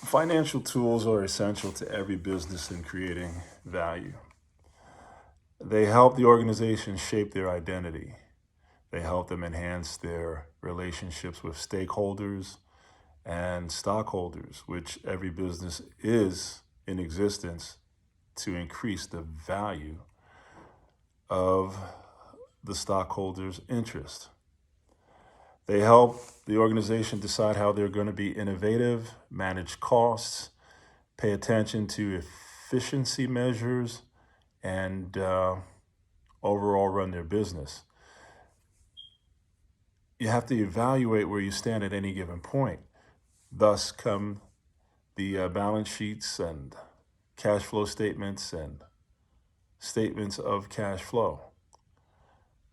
Financial tools are essential to every business in creating value. They help the organization shape their identity. They help them enhance their relationships with stakeholders and stockholders, which every business is in existence to increase the value of the stockholders' interest. They help the organization decide how they're going to be innovative, manage costs, pay attention to efficiency measures, and overall run their business. You have to evaluate where you stand at any given point. Thus come the balance sheets and cash flow statements and statements of cash flow.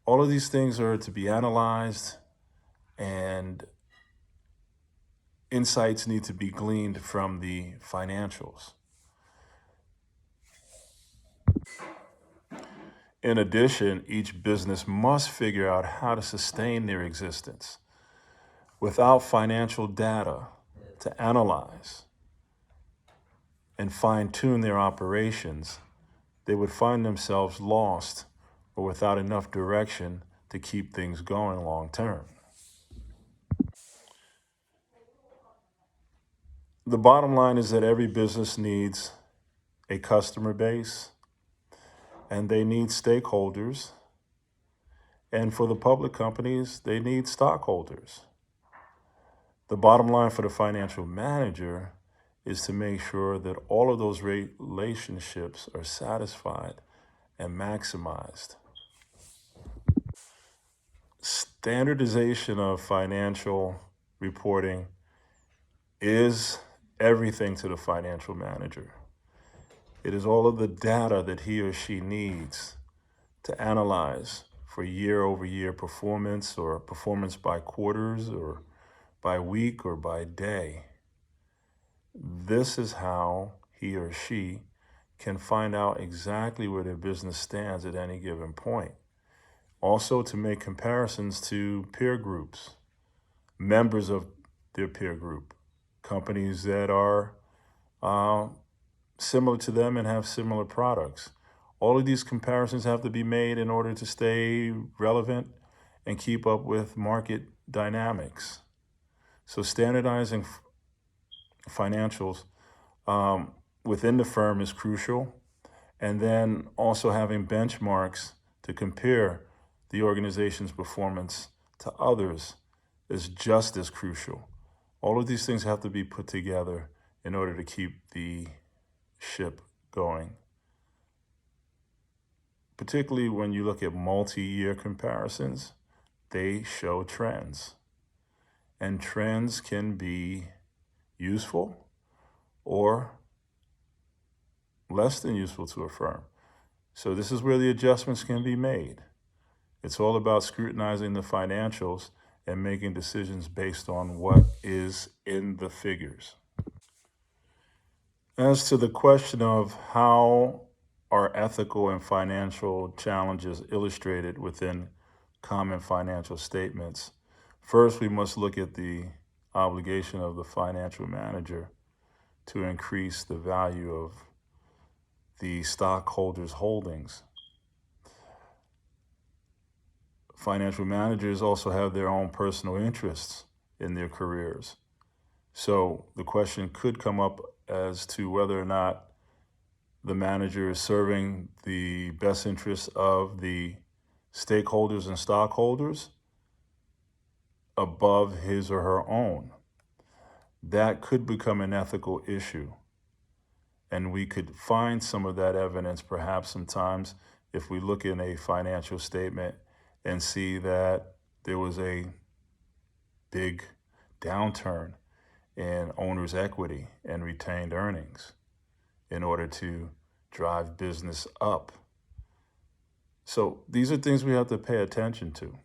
All of these things are to be analyzed, and insights need to be gleaned from the financials. In addition, each business must figure out how to sustain their existence. Without financial data to analyze and fine-tune their operations, they would find themselves lost or without enough direction to keep things going long term. The bottom line is that every business needs a customer base, and they need stakeholders. And for the public companies, they need stockholders. The bottom line for the financial manager is to make sure that all of those relationships are satisfied and maximized. Standardization of financial reporting is everything to the financial manager. It is all of the data that he or she needs to analyze for year-over-year performance, or performance by quarters or by week or by day. This is how he or she can find out exactly where their business stands at any given point. Also, to make comparisons to peer groups, members of their peer group, companies that are similar to them and have similar products. All of these comparisons have to be made in order to stay relevant and keep up with market dynamics. So standardizing financials within the firm is crucial. And then also having benchmarks to compare the organization's performance to others is just as crucial. All of these things have to be put together in order to keep the ship going. Particularly when you look at multi-year comparisons, they show trends. And trends can be useful or less than useful to a firm. So this is where the adjustments can be made. It's all about scrutinizing the financials and making decisions based on what is in the figures. As to the question of how are ethical and financial challenges illustrated within common financial statements, first we must look at the obligation of the financial manager to increase the value of the stockholders' holdings. Financial managers also have their own personal interests in their careers. So the question could come up as to whether or not the manager is serving the best interests of the stakeholders and stockholders above his or her own. That could become an ethical issue. And we could find some of that evidence perhaps sometimes if we look in a financial statement and see that there was a big downturn in owner's equity and retained earnings in order to drive business up. So these are things we have to pay attention to.